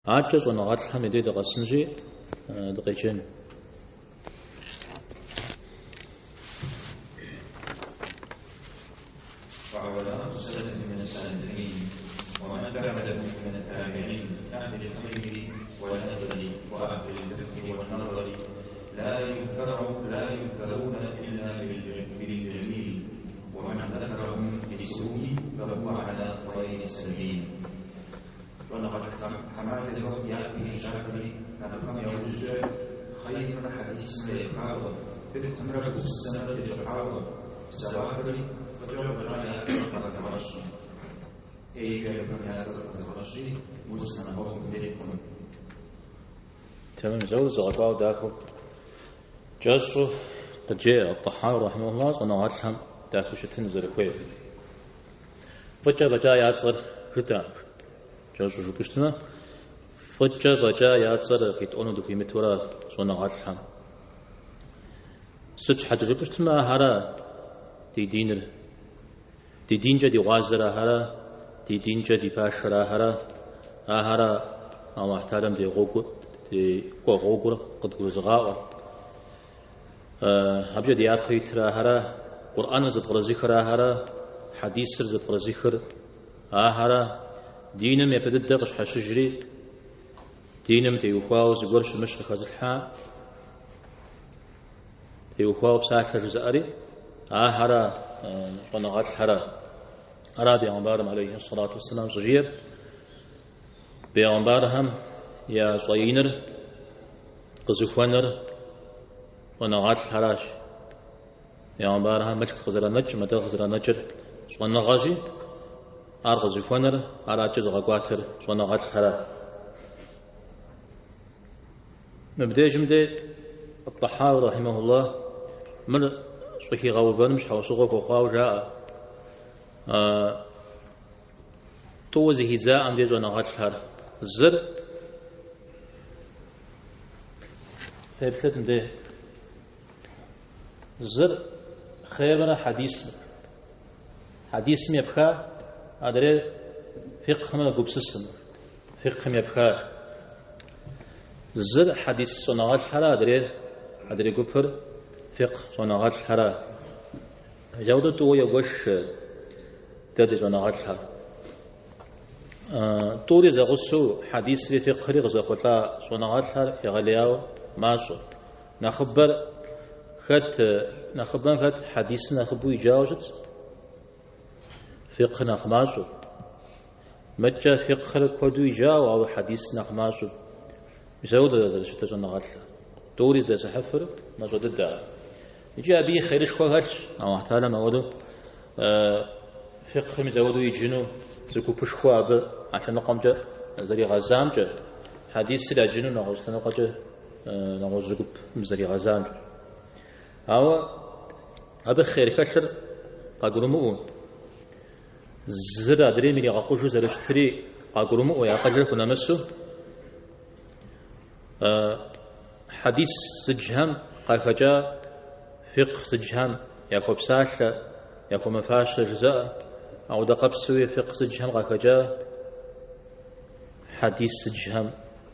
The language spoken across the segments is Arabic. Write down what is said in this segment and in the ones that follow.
عاجز ونغاتلهم يدي دغسنجي دقيقين. وعلماء السلف من السالفين ومن بعدهم من التابعين أهل الخير والنذر وأهل الفقه والنظر لا ينفرون إلا بالجميل ومن ذكرهم بالسوء فهو على غير السبيل. ولقد حماته يأتي الشافعي نفهم يوجد خير حديث لإقامة في التمرد السنة لجحاوة سواكري فجرب الرأي أكثر تمرشي أي جرب أكثر تمرشي وسنبهم بلكم. تمام زود زغطاء داخل جاسو قجاء الطحاوي رحمه الله ونغاتلهم داخل شتن زركوية فجأة بجاء يعصر كتاب جاسو شو كشتنا فجأة بجاء يعصر كتونو دكي متورا ونغاتلهم سج حد شو كشتنا هرا دي دين جدي غازرة هرا دي دين جدي باشرة هرا هرا أو احترم دي غوغو دي غوغو قد غزغاوة أبجد يأتي ترى هرا قرآن زد غرزيخر هرا حديث زد غرزيخر هرا دينم يبدد دغش حشجري دينم تيوخواو زغرش مشرق هزلحا تيوخواو بساكر زأري هرا ونغات هرا أرى بيغمبارهم عليه الصلاة والسلام زجير بيغمبارهم يا صيينر قزفونر ونغات حراش يا بارها مشك خزر نج مدى خزر نجر شون نغازي أرغز فنر أراجز غقاتر شون نغات حرا مبدأ جمدة الطحاوي رحمه الله من شوكي غوبان مش حوصوغك وخاو جاء توزي هزاء عم ديزو نغات حرا الزر فيبسد مده زر خيبر حديث ميبخا أدري فقه من قبسسم فقه ميبخا زر حديث صناعات حرا أدري قبر فقه صناعات حرا جودة ويوش تدري صناعات حرا طوري زغسو حديث لفقه رغز خطا صناعات حرا يغلياو ماسو نخبر خت حديث نخبو يجاوزت فقه نخماسو متى فقه كودو يجاو أو حديث نخماسو يسود هذا شتى نغاتلا دوري ذا سحفر ما زود الدار يجي أبي خيرش خوهش أو احتالا ما ودو فقه مزودو يجنو زكو بشخو أب عشان نقام جا زري غزام جا حديث لا جنو نغوز تنقى جا نغوز زكو مزري غزام جا أو أبي خير كشر قاقرمو زر أدري مني قاقوشو زرشتري قاقرمو يا قدر كنا مسو حديث سجهم قاكجا فقه سجهم ياكو بساشة ياكو مفاشة جزاء أو دقبسوي فقه سجهم قاكجا حديث سجهم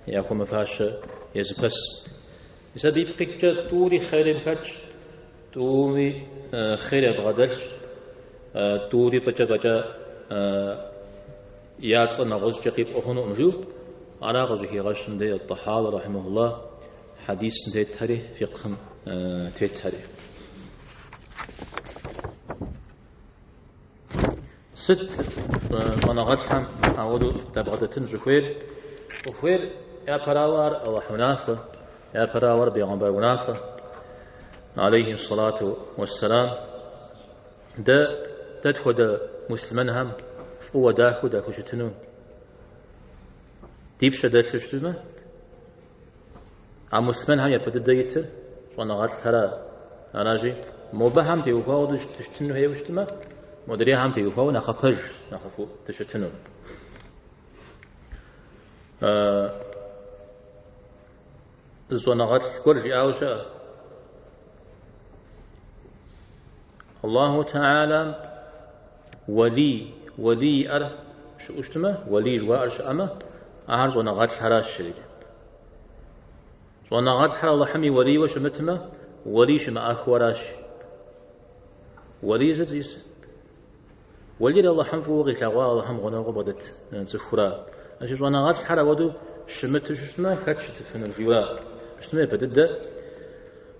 ياكو مفاشة يزبس يسبب قيكجا طوري خير الكج توري خير بغدش توري فجا ياتس نغوز جقيب أخونو أمجو على غزوه غشن دي الطحاوي رحمه الله حديث دي تاري فقه تاري ست منغتهم أولو تبغدتن زخوير وخوير يا براور أو حنافة يا براور بيغنبر ونافة عليه الصلاة والسلام دا تدخل مسلمان هم فهو داكو شتنو ديب شدت شتنو عم مسلمان هم يبدأ دايته وانا غات ترى أنا جي موبا هم تيوفاو دو شتنو هي وشتما مدري هم تيوفاو نخفو تشتنو زونا غات كورجي أوشا الله تعالى ولي شو اشتمه ولي الوارش أما أهر صنعات حراش شريك صنعات حر الله حمي ولي وشمتما ولي شما أخوراش ولي زيس ولي الله حم فوق شغوا الله حم غنا قبضت سخرا أشي صنعات حر ودو شمت شسمه خدش تفن الفيولا شسمه بدد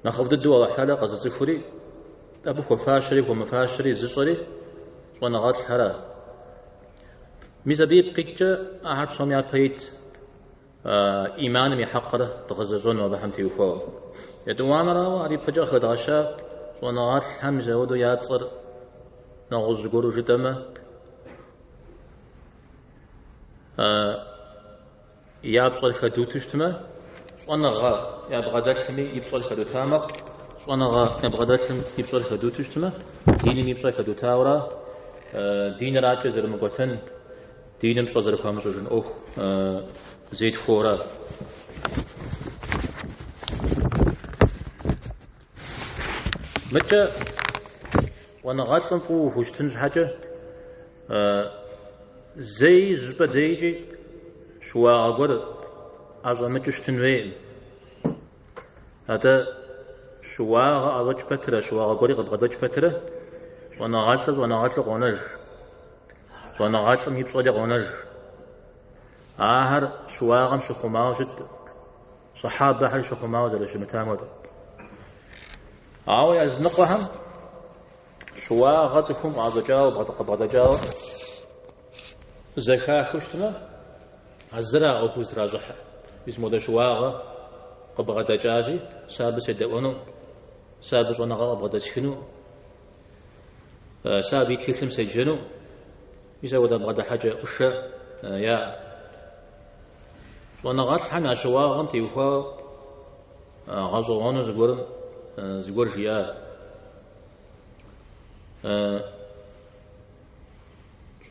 ناخذ ضد الله تعالى قصد سخري أبو خفاشري ومفاشري زصري صنعات حر ميزابيب قيتش أحد صميات بيت إيمان محقرة تغززون وضحمتي وفو يدوان راو عري بجا خداشا صنعات حمزة ودو ياتصر نغز قرو جدما يابصر خدوتشتما صنعا يبغى داشمي يبصر خدوتامق صنعا يبغى داشم يبصر خدوتشتما ديني يبصر خدوتاورا دين راجة زرمقوتن دينم صدر كامل جن أخ زيد خورا متى وانا غاتم فو وشتنج حاجة زي زبا ديجي شوا أقول أزا متشتن وين هذا شوا أغاج بترة شوا أقولي قد غدج بترة وانا غاتل غنج وانا غاتم يبصدي غنج آهر شواغم شخماو جد صحابة هل شخماو زل شمتامود آوي أزنقهم شواغتكم عضجاو بعضجاو زكاة كشتنا الزرع أو كوز راجح اسمه ده شواغة قبغدجاجي سابس يدونو سابس ونغا قبغدجكنو سابي تكلم سجنو يسوي ده بغدا حاجة أشياء يا ونغات حنا شواغم تيوخا غازوغانو زغور فيها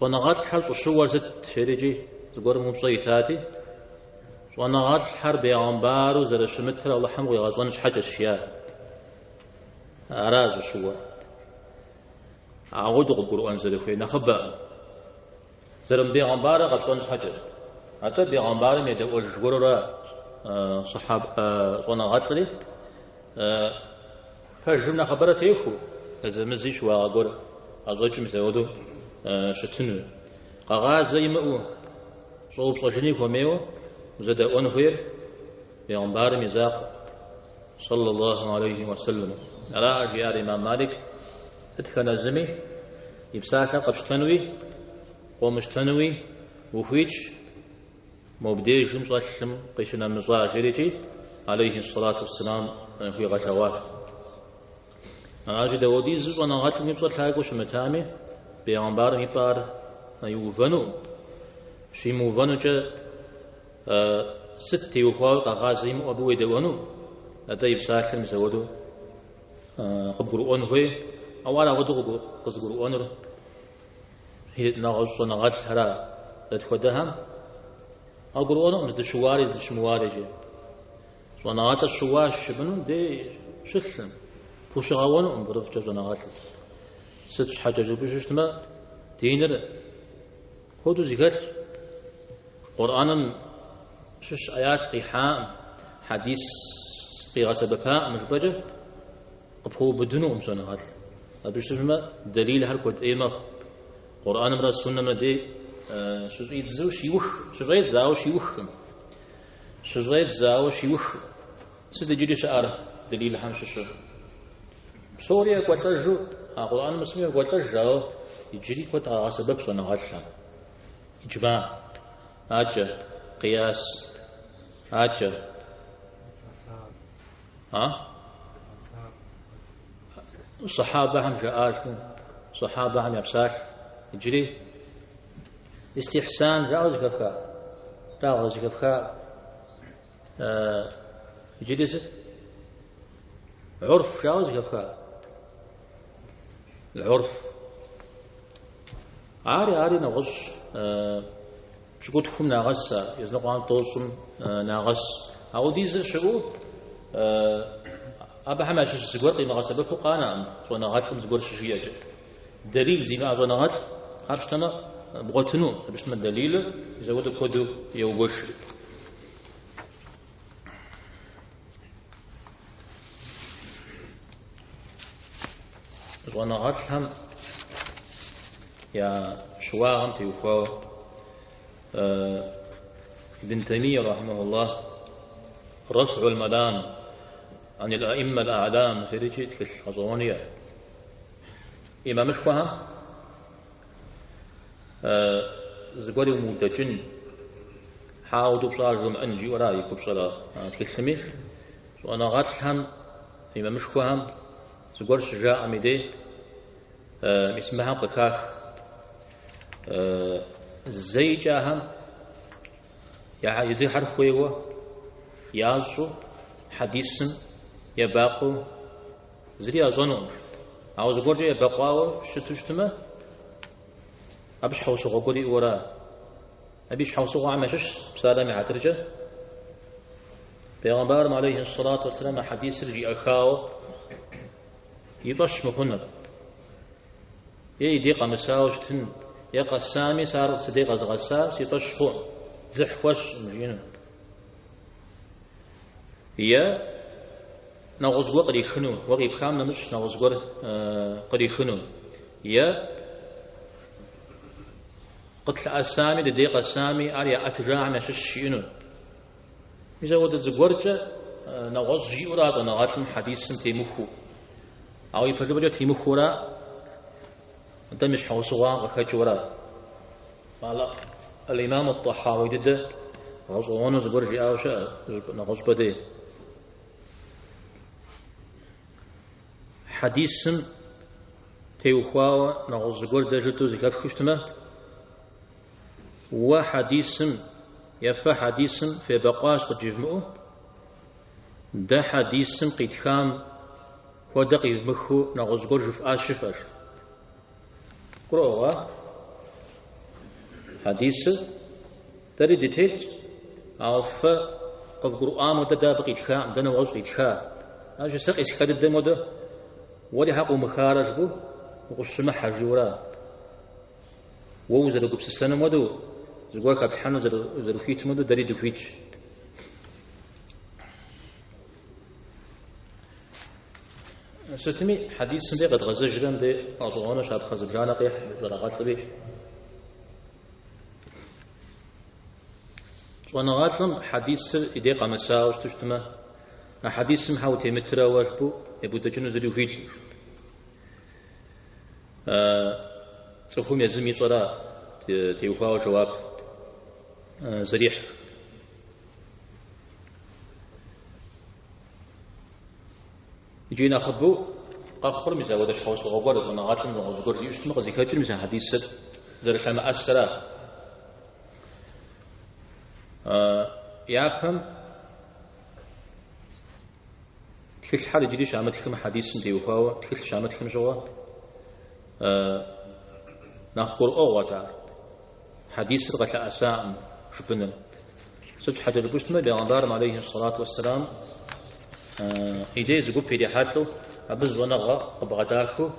ونغات حل شوار زت شريجي زغور مبصيتاتي ونغات حر بيغمبارو زر شمتر الله حمغي غازوانش حاجة الشياء أراز شوار عودو القرآن زرخي نخبأ زرم بيغمبارو غازوانش حاجة حتى بيغمبار ميدو الجورا صحاب صنعات لي فجمنا خبرت يخو إذا مزيش واقول أزوج مسودو شتنو قاغاز يمو صوب صجني كوميو زاد أنهير بيغمبار ميزاق صلى الله عليه وسلم على أجيال إمام مالك تتكن زمي يبساك قبشتنوي قومشتنوي وفيتش مبدئ جمس أسلم قيشنا مزاجرتي عليه الصلاة والسلام في غزوات أنا أجد وديز أنا غاتم يبصر حاجة شمتامي بيعنبار ميبار يوفنو شي موفنو جا ستي وخال قاغازيم أبوي دوانو هذا يبساك المزودو قبرؤون هوي أولا غدو قزقرؤون هي نغش نغش هرا لتخدهم أقولون مزد شواري زد شمواري صناعات الشواش شبنون دي شسلم بوشغاون برف جزناعات ست حاجة جبوش ما دينر خودو زيكر قرآن شش آيات قيحاء حديث قياسة بكاء مش بجه قبهو بدنو صناعات بيش تجمع دليل هالكود إيمخ قرآن مرا سنة ما دي شجعيد زاو شيوخ شجعيد زاو شيوخ شجعيد زاو شيوخ ستجري شعر دليل حمش سوريا قتلجو القرآن المسلم قتلجو يجري قتل سبب صنعات إجماع أجر قياس أجر الصحابة هم جاءوا صحابة هم يبساك يجري استحسان جاوز كفكا يجلس عرف جاوز كفكا العرف عاري نغش شقولكم ناغس يزنقان توصم ناغس أو ديز الشعوب أبا حماش زغور قيمة غسبة فقانا سو ناغاتكم زغور شجية دليل زينا زو ناغات خابشتنا بغتنو باش ما دليل يزود كودو يوغش وانا غاتهم يا شواغم تيوفو ابن تيمية رحمه الله رفع الملام عن الأئمة الأعلام سيريجي تكل خزونية إمام شوها زقوري ومودجن حاودوا بصارهم أنجي وراي كبصرا تكلمي وأنا غاتهم إمام شوها زقور شجاع أميدي اسمها قكاك زي جاهم يزي حرف ويوه يازو حديث يباقو زري أظنون عاوز أقول جاي يباقو شتوشتما أبيش حوسو قولي ورا أبيش حوسو عمشش بسلامي عترجة پیغمبر عليه الصلاة والسلام حديث رجي أخاو يفش مهند يديق مساوشتن يقى السامي صار صديق غساب سيطشخو زحوش مجينا هي نغزغو قريخنو وغيب خام نمش نغزغو قريخنو هي قتل السامي دقيقة السامي أريا أتجاع نششينو إذا ود زغورجا نغز جيورا نغاتم حديث تيمخو أو يفجبجا تيمخورا دمش حوسوا وخجورا قال الإمام الطحاوي دده غزوان زغورجي أوشا نغز بدي حديث تيوخوا نغز زغور دجتو زكاف خشتمه وحديث يفا حديث في بقاش قد جمعه ده حديث قد خام ودق يمخو نغزقر جف آشفر قرأوا حديث داري ديتيت أو فا قد قرآن وددا بقيت خام دنا وغز قيت خام أجي ساق إسكاد الدم وده ولي حقو مخارج بو وغشما حجورا ووزر قبس السنة ودو زغوا كابحانو زروفيت مدو داري دوفيت ستمي حديث سندي قد غزجرن دي أزغانا شاب خزبجانا قيح زرغات لبي وانا غاتلم حديث إدي قامسا وشتشتما حديث محاو تيمترا واجبو يبو تجنو زروفيت صفهم يزمي صرا تيوخاو جواب زريح يجينا خبو قخر مثلا ودش حوس وغبر وانا غاتم وغزغر يشتم غزيكاتر مثلا حديث زرش ما أسرا يافهم كل حال جديد شامتكم حديث تيوخاو كل شامتكم جوا نخبر أغوتا حديث الغتاء أساء شبنا سوف حاجة البشتمة بيغمبار عليه الصلاة والسلام إيدي زقوب في ريحاته أبز ونغا قبغتاكو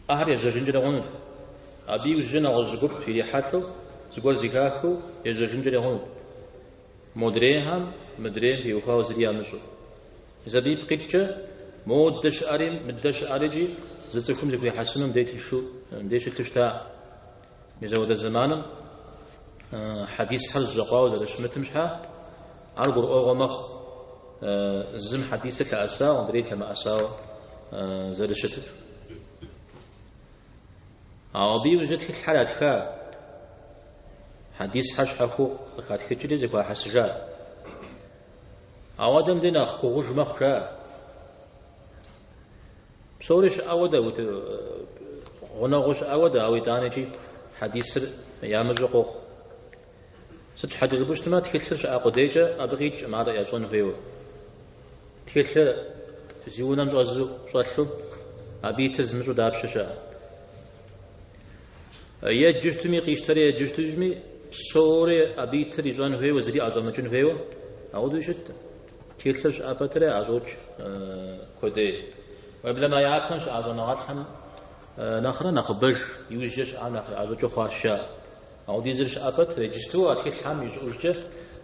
أهر يزجنجر غنود أبي وزجنا غزقوب في ريحاته زقور زكاكو يزجنجر غنود مدريهم مدريه في وفاو زريا نشو إذا بي بقيتش مودش أريم مدش أريجي زتكم زكو يحسنهم ديش تشتاع يزود الزمان حديث حل زقاو ذا شمت مشها أرجو أوغ مخ زم حديثك أسا وندريت كما أسا زاد الشتر أو بي وجدت كل حالات خا حديث حش حكو خات كتير زكوا حسجا أودم دينا خوج مخا بصورش أودا غنغوش أودا أو يتانيجي حديث يا مزقوق ست حديث بوشتما تكثرش أقديجة أبغيج ما رأي أصون فيه تكثر زيونا مزوزو صلو أبي تزمزو دابششا يجشتمي قيشتري يجشتمي صوري أبي تريزون فيه وزري أزمجون فيه أودو شت تكثرش أبتري أزوج كودي وبلا ما يعرفنش أزونات هم نخرة نخبج يوجش أنا أزوج خاشة أو ديزرش أبت ريجستو أكيد حام يجوجه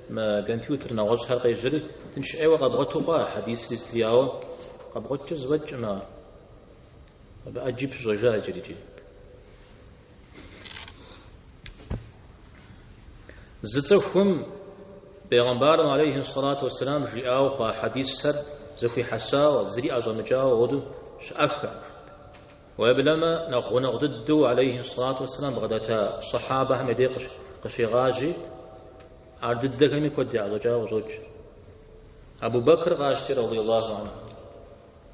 ما كمبيوتر نغش هذا يجري تنشأ وقبضته قا حديث لتياو قبضت زوج ما بأجيب زوجة جريجي زتفهم بيغمبار عليه الصلاة والسلام جاءوا خا حديث سر زكي حسا وزري أزمجا ودو شأكا ويبلما نخون ضدو عليه الصلاة والسلام بغدتا صحابة مدي قشيغاجي أردد كمي كودي أزوجا وزوج أبو بكر غاشتي رضي الله عنه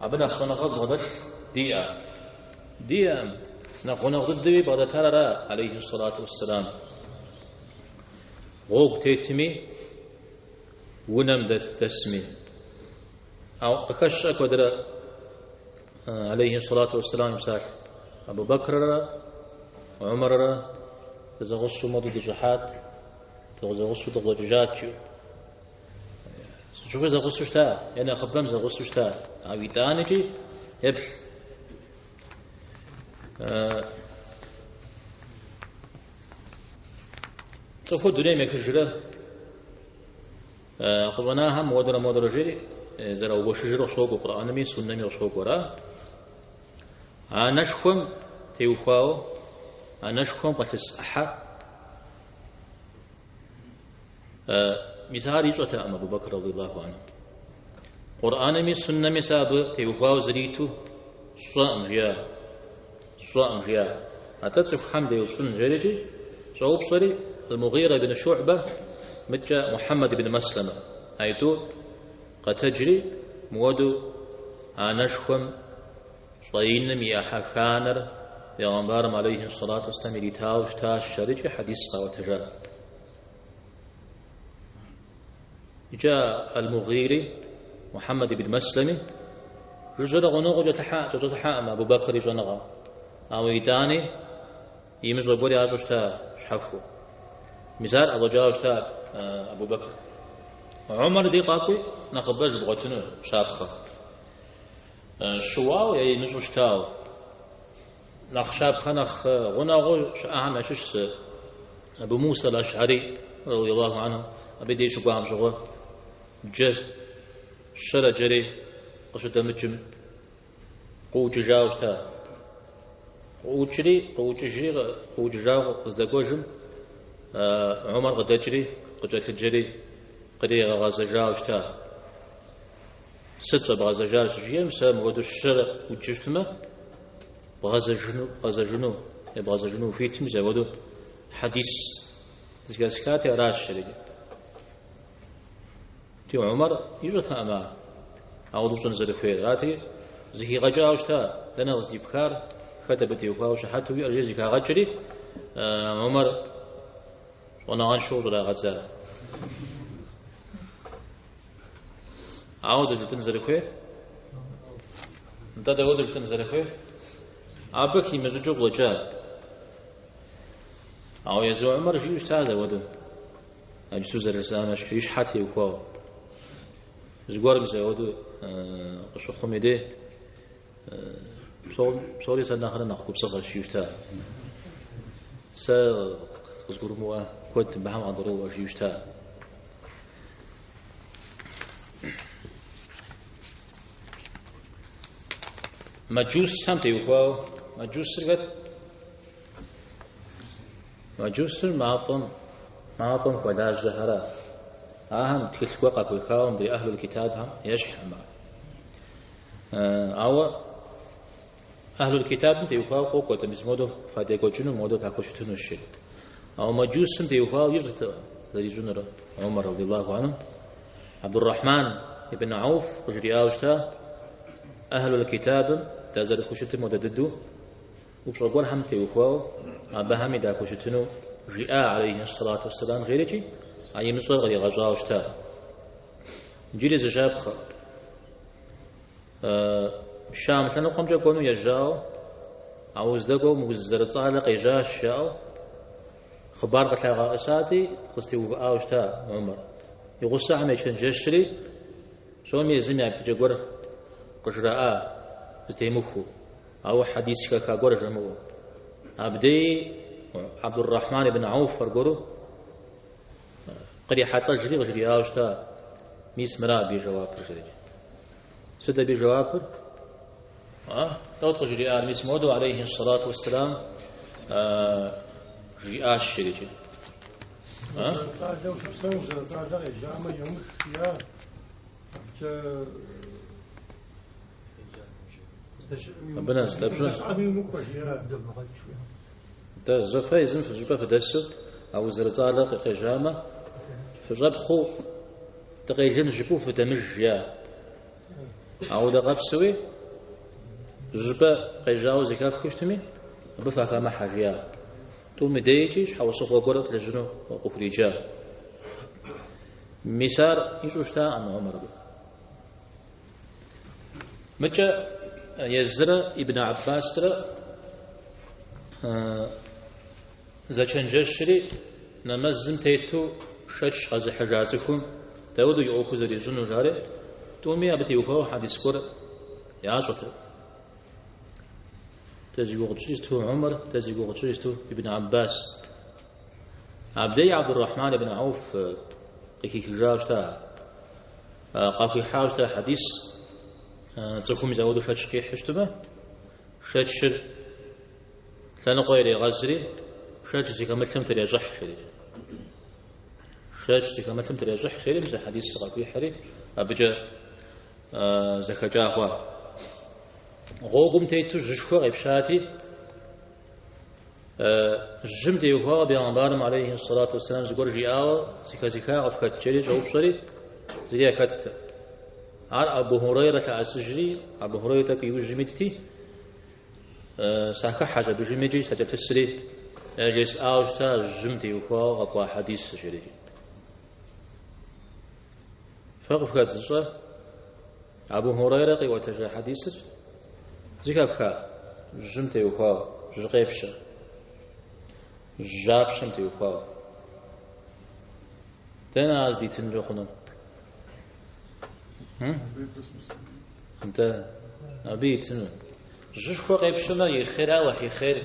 أبنا خون غض غدت ديا نخون ضدو بغدتا عليه الصلاة والسلام غوغ تيتمي ونم دسمي أو أكشك ودرا عليه الصلاة والسلام مساك أبو بكر وعمر تزغصوا مضو دجحات تزغصوا دغجات شوف زغصوا شتا يعني أخبرم زغصوا شتا أبي تانيجي يبل صفو الدنيا مكجرة خبناها مودر جري زرا وبشجر شوق القرآن مي سنة مي شوق ورا نشخم تيوخاو نشخم قتس أحا مثال يجوت أم أبو بكر رضي الله عنه قرآن مي سنة مي ساب تيوخاو زريتو صام ريا أتصف حمد يوصل جريجي صوب صري المغيرة بن شعبة مجا محمد بن مسلمة أيتو قد تجري مودو نشخم صين مياحا خانر يغنبارم عليه الصلاة والسلام لتاوش تاش شريج حديث وتجار جاء المغيري محمد بن مسلمة رجل غنوغ جتحا أبو بكر جنغا أو يداني يمزو بوري أجوش تا شحفو مثال أبو جاوش تا أبو بكر عمر دي قاقوي نخبج بغتنو شابخة شواو يا نزوش تاو نخ شابخة نخ غناغو شأهم أشش أبو موسى الأشعري رضي الله عنه أبي دي شو قام شغل جر شرى جري قشد مجم قوج جاوش تا قوج جاو قزدقوجم عمر قد أجري قد أجري قري غازجاوش تا ستة بغازجاوش جيم سام ودو الشرع وجشتما بغازجنو فيتم زي ودو حديث تسكاتي راش شريك تي عمر يجوتها أما أعوذ بسنزل فيه راتي زكي غجاوش تا لنا غزدي بكار كتبتي وكاوش حتى ويرجي زكا غجري عمر وانا غنشوز ولا غزا عاود تنزل فيه انت تعود تنزل فيه أبكي مزجوج وجاد أو يزوع عمر شو يستاذ ودو أجسوز الرسالة شو حتى وكاو زغور مزودو قشو خميدي صوري سنة خلنا نخطب صغر شو يستاذ زغور موا كنت بهم عن ضرورة شو يستاذ مجوس سمتي وكاو مجوس سرقت مجوس معطم وداج زهرة أهم تلك وقع وكاو بري أهل الكتاب هم يشح مع أو أهل الكتاب سمتي وكاو قوة تمزمودو فاديكو جنو مودو كاكوشتنو الشيء أو مجوس سمتي وكاو يجرت ذي جنر عمر رضي الله عنه عبد الرحمن ابن عوف قجري آوشتا أهل الكتاب تازال كوشتم ودددو وبشغل هم تيوخواو أبهامي دا كوشتنو جاء عليه الصلاة والسلام غيرتي أي مصر غير غزاو شتا جيل زجاب خ الشام كانوا قم جاكونو يجاو عاوز دقو مغزر صالق يجا شاو خبار قتل غاساتي قستيو آوشتا عمر يغصى عمي شنجشري سومي يزمي عبد جاكور قجراء استيموخو أو حديث كاغور جمو أبدي عبد الرحمن بن عوف فرقرو قري حتى جري وجري أوشتا ميس مرا بجواب جري سد بجواب توت جري ميس مودو عليه الصلاة والسلام جياش شريجي بناس لابناس ده زفايزن في جبا فدسو أو زرزالة قيجامة في جبخو تقيجن جبو في دمجيا أو ده غبسوي جبا قيجاو زكاف كشتمي بفاكا ما حاجيا تو مديجيش حوصف وقرط لجنو وقف رجال مسار يشوشتا عن عمر بي متى يزرع ابن عباس ترى زكان جشري نمزم تيتو شش غز حجازكم داود يأخذ رجل جاري تومي أبتي يوكو حديث كور يعشر تزيقو غتشيستو عمر تزيقو غتشيستو ابن عباس عبدي عبد الرحمن بن عوف قيكي جاوشتا قاكي حاوشتا حديث تزكومي زاودو شاتشكي حشتبه شاتشر تنقويري غزري شاتشي كمثلم تري جح شري شاتشي كمثلم تري جح شري مثل حديث قاكي حري أبجا زكجاهوا غوغم تيتو جشخو غيبشاتي جم ديوها بيغمبارم عليه الصلاة والسلام زيقور جياو زكا غفكت جري جوب شري زي كت عار أبو هريرة عسجري أبو هريرة بيوجمتي ساكا حاجة بجمجي ستتسري جيس آوشتا جم ديوها غقوا حديث جري فغفكت زشا أبو هريرة قيوة حديث زكاكا جمتي يوكا جغيبشا جابشمتي يوكا تانا عز دي تنجو خنم انت أبي تنجو جشكو غيبشما يخير وحي خير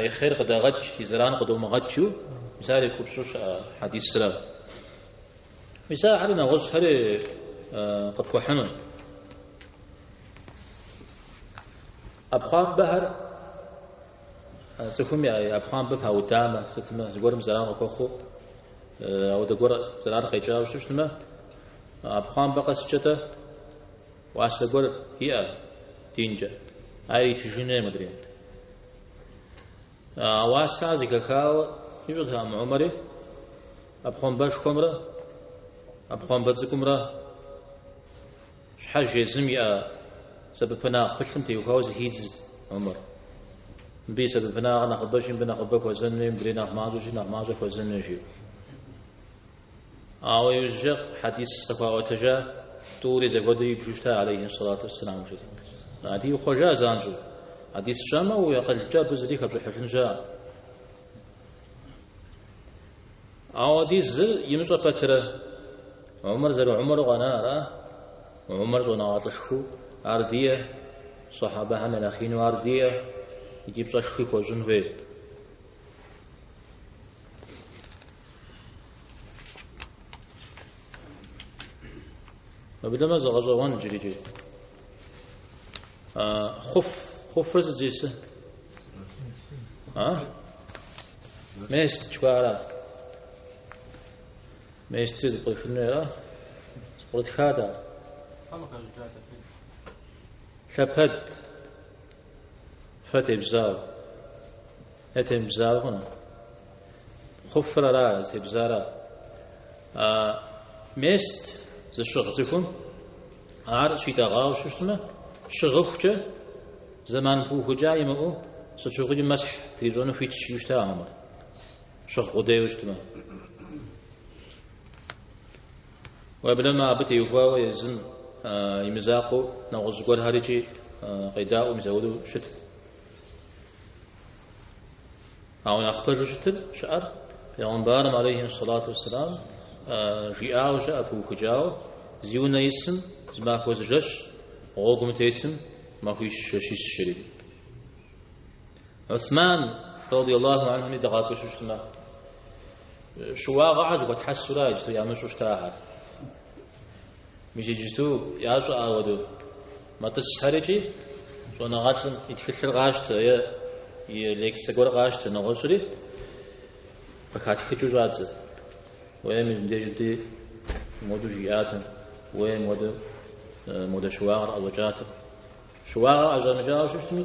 يخير قد غج يزران قد مغجو مثال يكبشوش حديث سلام مثال علينا غز هري قد فحنون أبخام بهر سكوم يا أبخام بها ودامة ستما زقورم زران وكوخو أو دقور زران قيجاو شوشتما أبخام بقى سجته وأسقور هي تينجا أي تجيني مدري واسع زكاكاو يجودها مع عمري أبخام باش كمرة أبخام بتزكمرة شحال جزم يا سبب فنا قشنتي وكاوز هيز عمر بي سبب فنا أنا قبشين بنا قبك وزنين برينا مازوجي نمازو وزنين شيء أو يوجد حديث تقوى وتجا توري زغودي بجوشتا عليه الصلاة والسلام هذه خجا زانجو حديث شامة ويقل جاب زريك بحشن جاء أو دي زل يمشى فترة عمر زر عمر غنارة وعمر زناطشخو أردية صحابة من أخين وأردية يجيب صشخي كوزن في فبدأ ما زغزوان جريجي خف رز جيسة ميست شوارا ميست تقول خنويرا تقول تخادا شبهد فتي بزار هتي بزار هنا خفر راز تي بزارا ميست زي شغلتكم عار شي تغاو شوشتما شغفته زمان بو جاي مو سشغل مسح تيجون في تشيشتا عمر شغل ديوشتما وبلما بتي يقوا يزن يمزاقو نغز قول هاريجي قيداء ومزودو شتل أو نخبر شتل شعر پیغمبرم عليه الصلاة والسلام جاء وجاء أبو كجاو زيونا يسم زماكو زجش غوغم تيتم ما فيش شيء الشريك. عثمان رضي الله عنه دقاق شو شواغ عاد وتحس راج يا مش وشتاها مش يجتو يا شو أودو ما تسهرتي شو نغات يتكسر غاشت يا ليك سجور غاشت نغشري فكاتي كجوجات وين من ديجتي مودو جياتن وين مودو شواغ أوجات شواغ أجر مجاو شو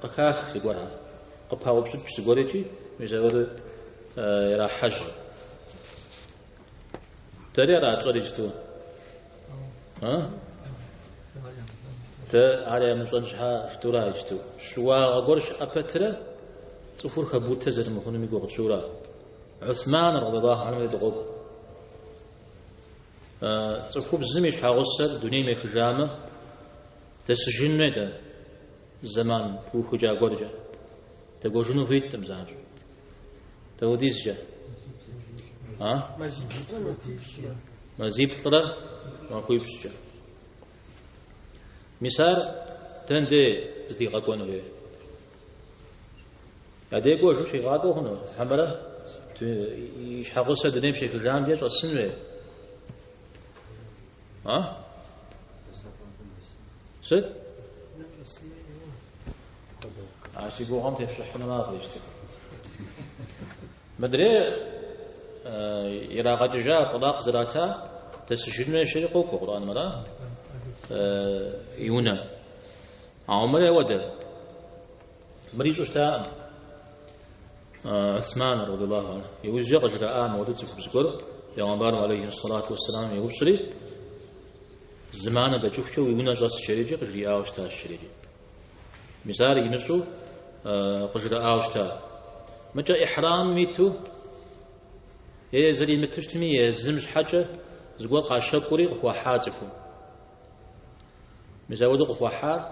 قكاك سجورها قبها وبشت سجورتي مش هذا يرا حج ترى راه تصريجتو ها على مشانشها شتورا يشتو شوا غورش أبتره صفور خبوت زر مخوني ميقو شورا عثمان رضي الله عنه يدقوق صفوب زميش حاغصر دنيا مخجامة تسجن ميدا زمان هو خجا غورجا تقول شنو فيت تمزاج توديس جا ها مزيب طرا ما كويبش جا مثال تندي زدي غاكون غير هذا يقول شو شيء غادو هنا حمرة يشحقوا سدني بشكل جام ديش السنة ها سد عشان يقولهم تفشحنا ما غيشتي مدري يرى غجاء طلاق زراتا تسجلنا شيء قوق قرآن مرة يونا عمر وده مريض أشتاء عثمان رضي الله عنه يوجه غجراء ودته بزقر يومبار عليه الصلاة والسلام يوصلي زمان ده شوف شو يونا جالس شريجي غجراء أشتاء الشريجي مثال ينسو غجراء أشتاء متى إحرام ميتو هي زي متشتمي زمج حاجة زقول قاشقوري هو حاجفو مزودو هو حاد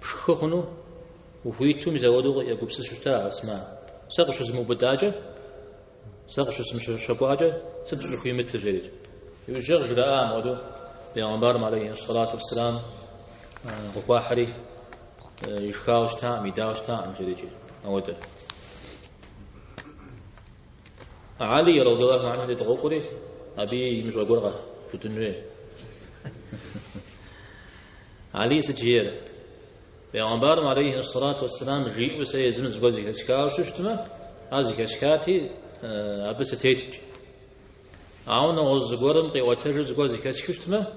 بشخخنو وفيتو مزودو يقول سشتا اسماء ساقش اسمه بداجة ساقش اسمه شباجة سدش في متجريد يوجه جراء ودو بيغمبار عليه الصلاة والسلام وقاحري يشخاوش تا ميداوش تا عن جريجي أوده علي رضي الله عنه يتغوقري أبي مش أقولها شو تنوي علي سجير بيغمبار عليه الصلاة والسلام جيء وسيزم زوجي كشكاو شفتما هذه كشكاتي أبس تيت عون وزغورم طي وتجر زوجي كشفتما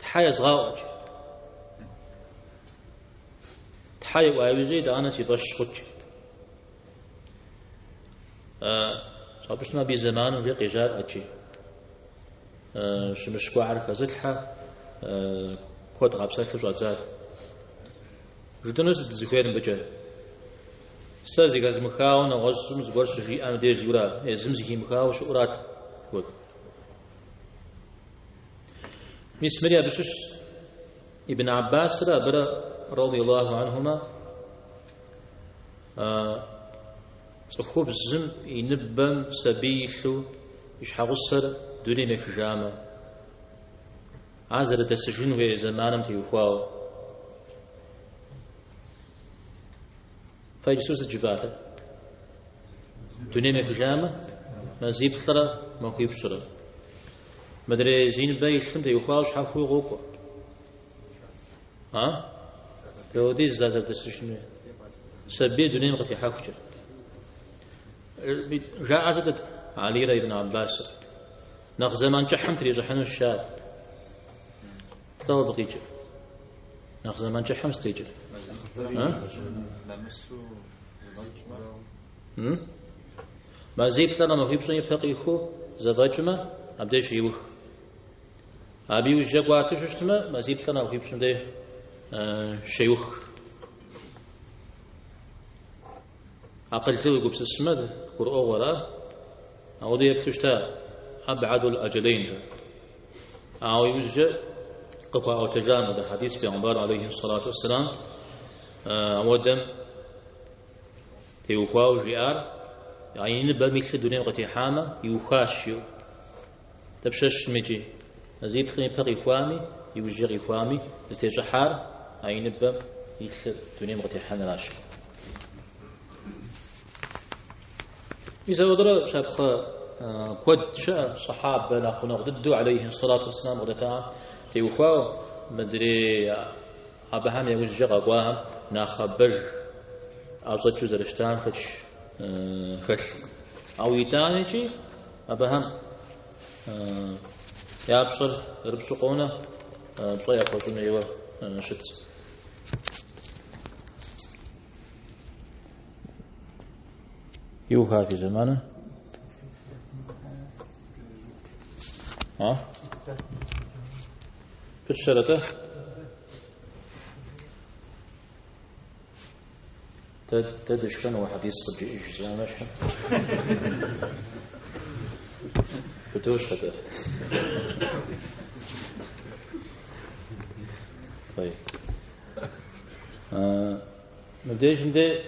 تحيز غاوج تحي ويزيد أنا تبشخت صابش ما بزمان وفي قجال أجي شمشكو عارف زلحة كود غابسات كجوازات جدنوس الزكير بجاه سازي غاز مخاو نغزم زغورش جي ام دير جورا زمزكي مخاو شورات كود مسمريا بشش ابن عباس رضي الله عنهما صخوب زم ينبم سبيشو يشحغصر دوني مكجامة عازر تسجن في زمانم تيوخواو فايجسوس الجفاتة دوني مكجامة ما زيب خطرة ما كيب شرة مدري زين بايشن تيوخواو شحاخوي غوكو ها تودي زازر تسجن سبي دوني مغتي حاكوشر جاء عزت علي بن عباس ناخ زمان جحم تري جحن الشاد تو بقيت ناخ زمان جحم ستيجر ها ما زيب ثنا ما هيبشون يفقي خو زواجما ابديش يوخ ابي وجقوات ششتما ما زيب ثنا ما هيبشون ده شيوخ أقل تلو قبس السمد قرأ وراء أو دي يكتشتا أبعد الأجلين أو يوجد قفا أو تجامد حديث بيغمبار عليه الصلاة والسلام أودم تيوخاو جيار يعني نبا مثل دنيا وقتي حامة يوخاشيو تبشش ميجي نزيب خلين بقي خوامي يوجي إخوامي استيجحار أي نبى يثل دنيا مغتيحان راشي إذا ودر شابخ قد شاء صحابة نأخذ ضد عليه الصلاة والسلام غدتا تيوخوا مدري أبهم يوجي غواهم ناخبر أوزت جزرشتان خش أو يتانيجي أبهم يابصر ربسقونه بصيا خوشنا يوا شت يوها في زمانه في الشرطة تدش كان واحد يصدق إيش زمان ماشي بتوش هذا طيب مديش مدي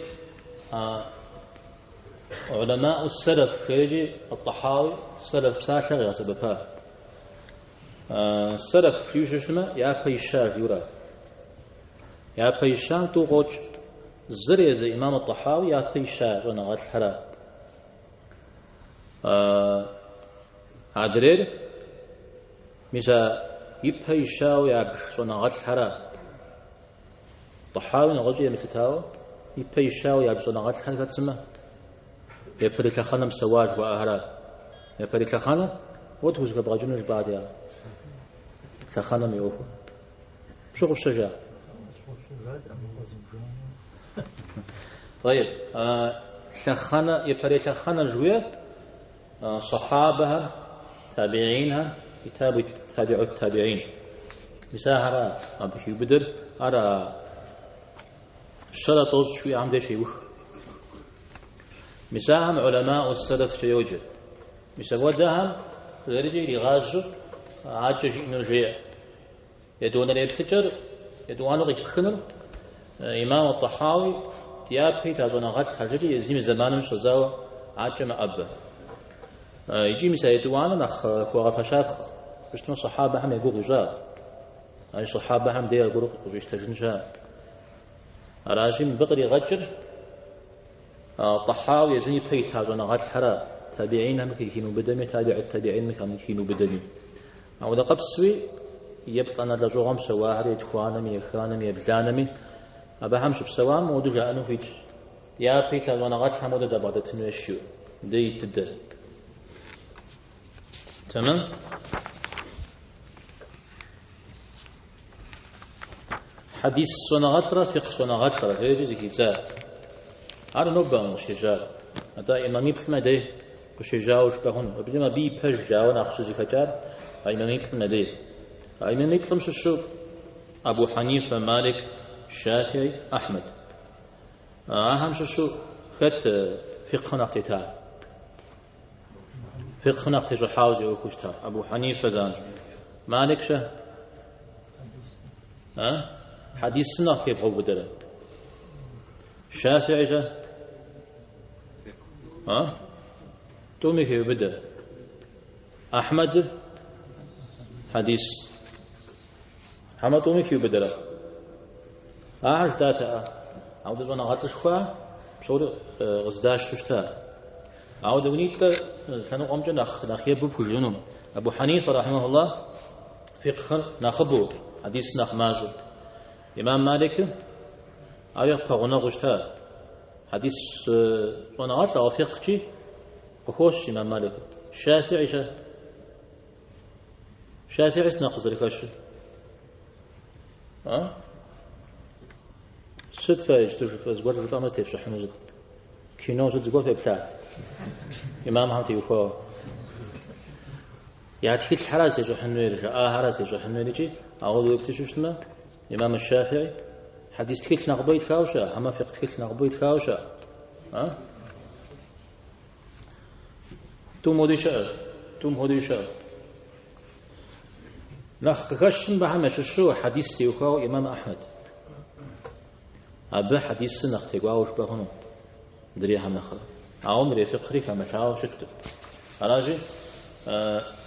علماء السلف كيجي الطحاوي السلف ساشا غير سببها السلف يوششما يا بيشار يورا يا بيشار تو غوش زري زي إمام الطحاوي يا بيشار ونغات حرا عدرير ميسا يبيشار يا ونغات حرا طحاوي نغجي متتاو يبيشار يا ونغات حرا تسمى يبري تخانم سواج وأهرا يبري تخانم وتوز قبغجنوش بعد يا تخانم يوفو شوف الشجاع طيب تخانة يبري تخانم جوية صحابها تابعينها تابعوا التابعين مساهرة أبشي بدر أرى الشرط شوية عم دي شيء مساهم علماء السلف شيوجد مسودهم غيرجي لغازو عاجج إنه جيع يدون الابتجر يدوانو غيكخنر إمام الطحاوي تيابي تازونا غات حاجري يزيم زمان مش رزاوة عاجم أبا يجي مسا يدوانا نخ وغفشات بشتنو صحابة هم يقول رجال أي صحابة هم دير يقولوا وجيشتجن جاء راجم بقري غجر طحاوي يزني بيت هذا نغات حرا تابعين هم كينو بدمي تابع التابعين كانوا كينو بدمي أو ذا قبسوي يبطن الرجوم سواهر يدخوانمي يخانمي يبزانمي أبا هم شوف سوام ودو جاءنو هيك يا بيت هذا نغات حمودة دبادة تنوشيو دي تبدأ تمام حديث صنغترة فقه صنغترة غير زي كتاب على نوبة وشجاع هذا إمامي بثم ده وشجاع وشبهون وبدما بي بجاع ونأخذ زي كتاب إمامي بثم ده إمامي بثم شو أبو حنيفة مالك الشافعي أحمد أهم شو خت فقه نقطة فقه نقطة حاوزي وكشتا أبو حنيفة زانج مالك شه حديث سنة كيف هو بدله الشافعي شه تومي كيف بدله أحمد حديث حمد تومي كيف بدله أعرف داتا عود زونا غطش خوا بصور غزداش تشتا عود ونيت سنو قمجة ناخيه بوجنهم أبو حنيفة رحمه الله فقه ناخبو حديث ناخماجو إمام مالك أيق فغنا غشتا حديث ونغاش أو فقه وخوش إمام مالك شافعي شافعي سناقز ركاش شد فايش تشوف أزواج رفع ما تفشح نزد كينو زد زقوف يبتاع إمام هم تيوفا يعتقد الحراس تجوح النويرجة حراس تجوح النويرجة أقول يكتشف ما إمام الشافعي حديث تكلت نقبيت كاوشة أما فقه تكلت نقبيت كاوشة توم هودي شاء نخشن بعمش شو حديث تيوكاو إمام أحمد أبا حديث سنق تيقاوش بهنو دريها نخل عمري فقري كما شاو شكت أراجي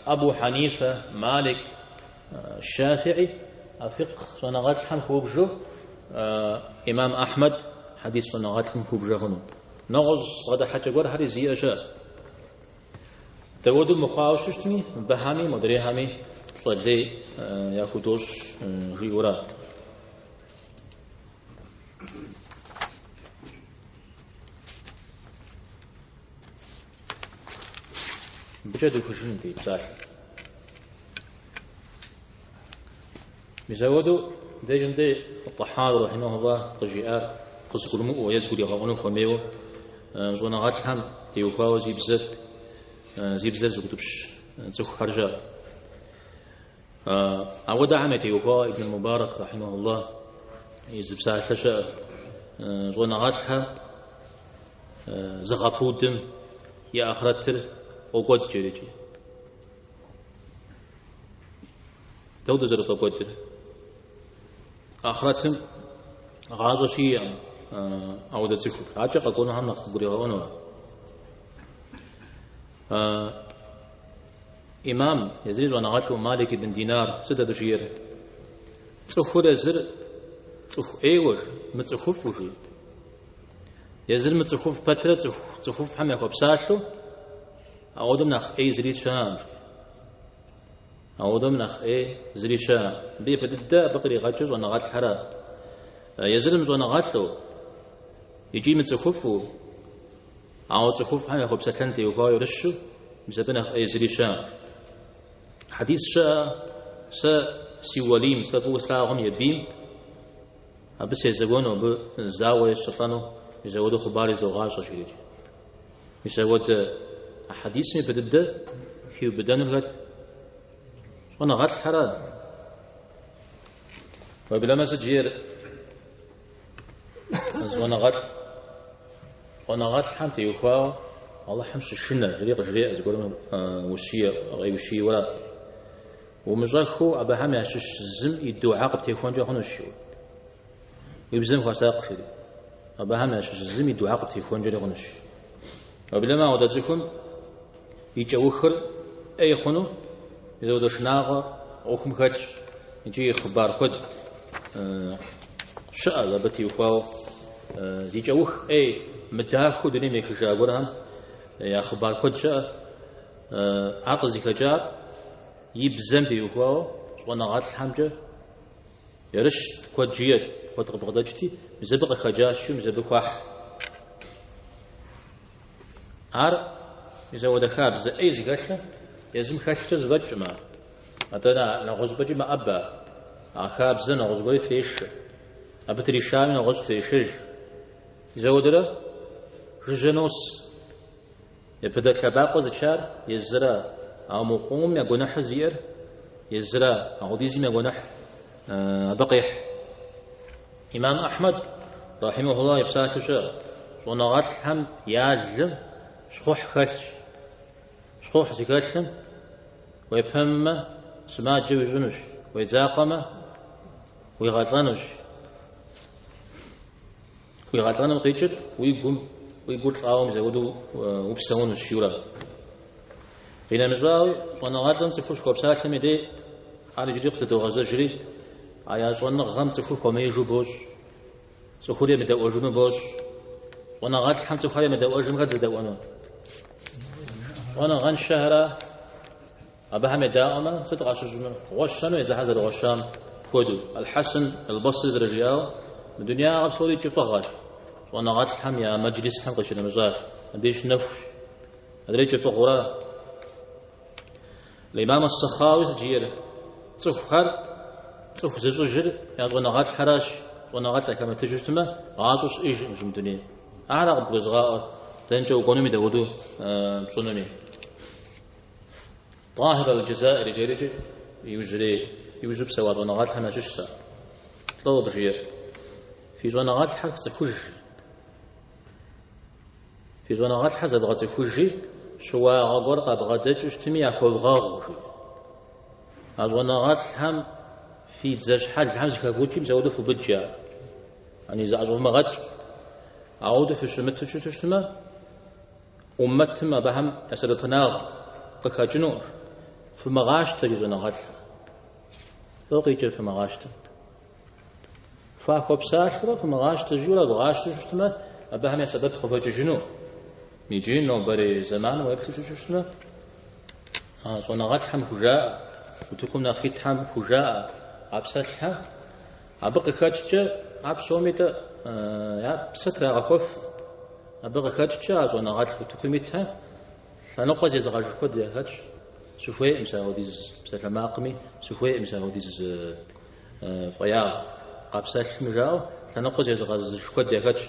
أبو حنيفة مالك الشافعي أفق صنعات حم خوبجو إمام أحمد حديث صنعات حم خوبجو هنو نغز غدا حجور هري زي أشاء تودو مخاوشتني بهامي مدري هامي صدي ياخدوش جيورات بجد كوشين دي بصح مزودو ديجندي الطحاوي رحمه الله طجيار قصقرمو ويزقل يغونو خميو زونغات هم تيوكاو زيبزت زغتبش تسخ خرجا أودا عم تيوكا ابن المبارك رحمه الله يزبسا تشا زونغاتها زغطودم يا أخرتر وقد جريجي تود زرت وقد آخرتهم غازو شيء أو دتسكت عجق أكون هم نخبري هونوا إمام يزيد ونغاتو مالك بن دينار سدد شير تخور زر تخ أيوه متخوف وشي يزر متخوف فترة تخوف حمي خبساشو أودم نخ أي زري شام أودم نخ أي زري شام بيبدأ بقري غاتشوز ونغات حرا يزرم زونغاتو يجي متخوفو أو تخوف حمي خبساتنتي وقايو رشو بسبنخ أي زري شام حديث سيوليم سبو سلاهم يبيم بس يزغونو بزاوية الشيطانو يزودو خباري زوغاشو شيري يزود أحاديث مي بدد في بدن الغد وانا غد حرام وبلا ما سجير وانا غد حمتي يخواو الله حمش الشنة جريق أزقولهم وشية غير وشية ولا ومجاخو أبا حامي عشش الزم يدو عاقب تيخوان جاخون وشيو ويبزم خاساق فيدي أبا حامي عشش الزم يدو عاقب تيخوان جاخون وشيو وبلا ما ودازكم يجوخر أي خنو إذا ودوش ناغا أوكم خاتش يجي خبار قد شاء لبتي وخاو يجوخ أي مداخو دني ميكشا قرهم يا خبار قد شاء عقزي خجار يبزم بيوخاو شوانا غات الحمجة يرش قد جيد قد بغداجتي مزبق خجار شو مزبق واحد عار إذا ودخاب زي أي زكاة يزم خاشة زوج ما أتنا نغزبجي ما أبا أخاب زن نغزبري فيش أبتري شامي نغزب فيش إذا ودرا رجنوس يبدأ كباقو زشار يزرا أو مقوم يقول حزير يزرا أو ديزم يقول بقيح إمام أحمد رحمه الله يبساته شر ونغات هم يعلم شخوح خش شخوح زكاشم ويفهم سماع جوجنش ويزاقم ويغطنش ويغطن قيتشر ويقول قاوم زودوا وبسون الشيورا بين مزاوي ونغاتن تفوش كوبسات ميدي على جريقة دوغازا جري عياش ونغام تفوش كوميجو بوش سخوريا مدى وجنو بوش ونغات حم تخوريا مدى وجن غد زدوانا وانا غن شهرة أبها مداومة صدق عشر غشان وإذا حزر غشان خودو الحسن البصري درجياو الدنيا غبصوري تفغل وانا غات حم يا مجلس حم قشنا مزار اديش نفش ادريج فغرا الإمام السخاوي سجيره تفخر تفخ زوجر يا وانا غات حراش وانا غات كما تجسمه غاصوش ايش مش الدنيا اعرق بغزغاء تنجو قونمي دودو بصنمي طاهر الجزائر جيريجي يوجب سواد ونغات حنا جشسا طلب جير في زونغات حق تكوج في زونغات حزد غات تكوجي شوا غورقا بغدت اجتميع كوغاغ زونغات هم في تزاج حاج حمز كاكوتي مزودو في بجا يعني زعزو مغات عودة في الشمت شو تشتمه أمتهم بهم أسر بناغ بكاجنور في مغاش تجي زنغات بقي في مغاشته فاكو بساشرة في مغاشته جولا بغاشته شتما أبهم سبب خفاج جنو ميجين لو بري زمان ويبتش شتما صونا غتحم خجاء وتكون ناخيت حم خجاء عبساتها عبقي كاتشة عبسوميتا يا بستر غكوف أبغى كاتشة صونا غتح وتكميتها فنقص يزغج كود يا هاتش سوفي مساوديز بسلماقمي سوفي مساوديز فيا قابساش مجاو فنقص يزغج كود يا هاتش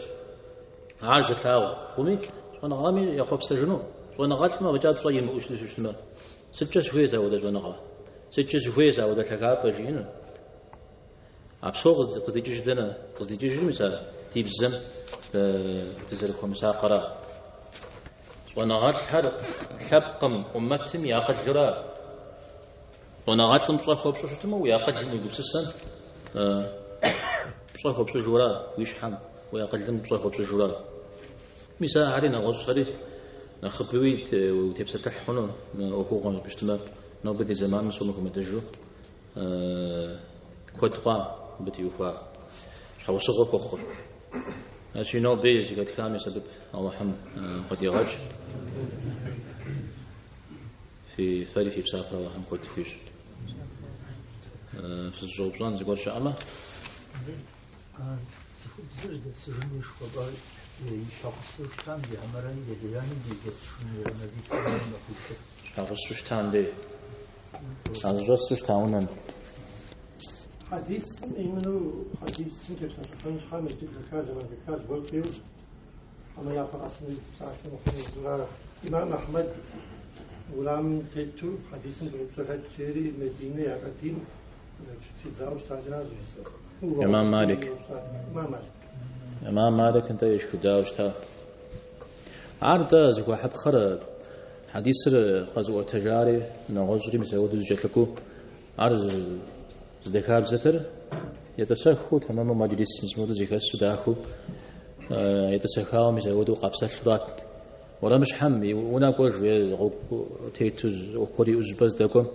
عاج ثاو قومي صونا غامي يخوف سجنو صونا غاتح ما بجاب صيم وش شنو ستة سوفي زاودا صونا غا ستة سوفي زاودا تكاب جينا عبسوغ قصدي جدنا قصدي جد مثلا تيب الزم تزركم مساقرة ونغات حر حبقم أمتهم ياقد جرا ونغات مصاف وبشوشتهم وياقد جم يبسسن مصاف وبشجورا ويشحم وياقد جم مصاف وبشجورا مثلا علينا غصري نخبوي وتبسطح هنا وقوقا بشتما نوبدي زمان مسومكم تجو كودقا بتيوفا شحال صغر كخر هادشي نو بيجي قد كان يسبب اللهم قد يغج في فري في بساقة اللهم قد فيش في الزوجان زي شاء الله حديث إيمانو حديث كيف سنشوفين خامس تكاز من كاز بولفيو أما يعرف أصلا ساعة محمد إمام أحمد غلام تيتو حديث بروبسوفات شيري مدينة يقدم تزاوج تاجناز إمام مالك إمام مالك أنت إيش كداوش تا عارضة زكوا حب خرب حديث خزوة تجاري نغزري مسعود زجلكو عرض زدكاب زتر يتسخو تمام مجلس مسمود زكاة سداخو يتسخاو مسعود قبسة شرات ولا مش حمي وناقول تيتوز وكوري أزبز دكم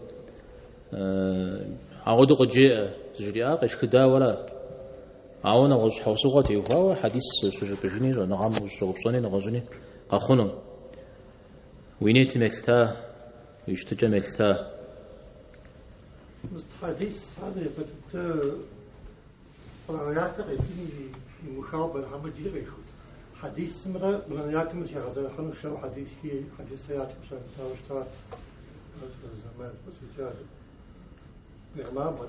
عودو قجاء زجريا قش كدا ولا عونا غز حوسوغتي وهو حديث سوجي بجني نعم وشغبصني نغزني قخنم وينيت ملتا ويشتجى ملتا حديث هذا يفتت رأيات غيثيني مخابر محمد جيل غيخود حديث مرة رأيات مسيح غزال حنو شو حديث هي حديث سيات وشان تاوشتا زمان بس الجار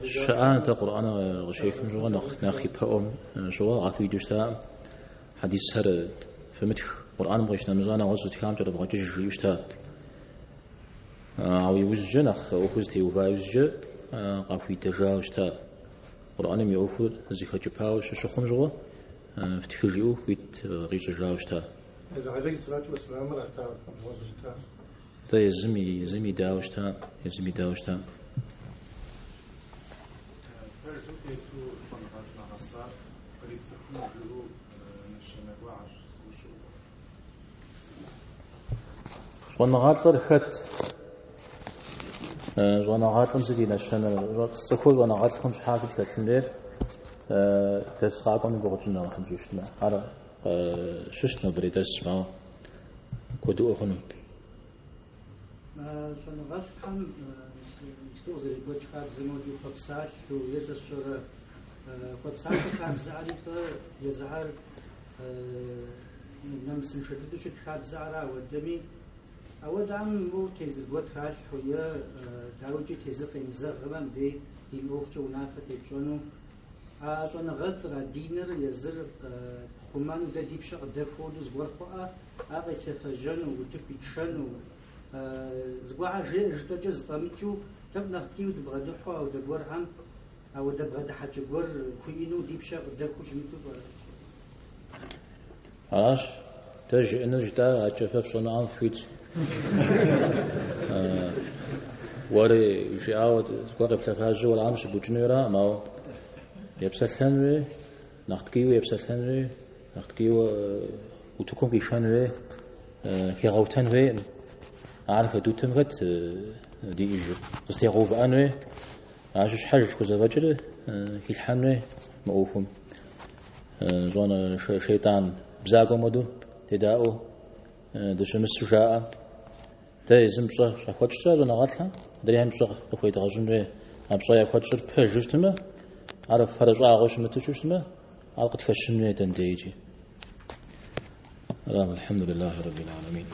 شأن القرآن غشيك مجرد ناخي بهم شو عقيد جشتا حديث سر فمتخ القرآن بغيشنا مزانا غزت كام جرب غجج يشتا أو يوزج نخ أخذتي وفايوزج قافي تجاوز تا القرآن ميوفر زيخ جباو شخم جوا فتخرجوا فيت غير تجاوز تا إذا عليه الصلاة والسلام رأتا أبوزج تا يزمي داوز تا يزمي داوز تا ونغاطر خط ونغاطر زدي نشنا سكوز ونغاطر شحال تلاتين تسقاكم بوجنا نغاطر جوشنا على ششنا بريدس ما كودو أخنو شنغاطر هم استوزر بوجهات زمودي خبسات ويزشر خبسات كان زعريف يزعر نمس نشددش تخاب زعرا ودمي أود عم مو تيزر بود خاش حيا داوجي تيزر قيمزة غرام دي الأوفش ونافة تيجونو عشان غثر دينر يزر خمان ده ديبش قدفود زغرقة أغي سفجنو وتبيتشنو زغوا جتجز طميتشو تب نختيو دبغدحو أو دبور عم أو دبغد حجبور كوينو ديبش قدفوش ميتو عاش تجي نجدا أشوف شلون فيت وري جاود قرب تفاجؤ والعمش بوجنيرا ما يبسلنوي نختكيو يبسلنوي نختكيو وتكون بيشانوي كي غوتنوي عارف دوتمغت دي يجي استيغوف انوي عاش حج كوزا كي الحنوي مؤوفهم زون شيطان بزاقو مدو تداؤو دش مسوجاء تاي زمشة شاكوتشتا زون غاتلا دري همشة بخوي تغزون همشة ياكوتشر بفجوشتما عرف فرج آغوش متوشتما عرقت كشنوي تنديجي الحمد لله رب العالمين.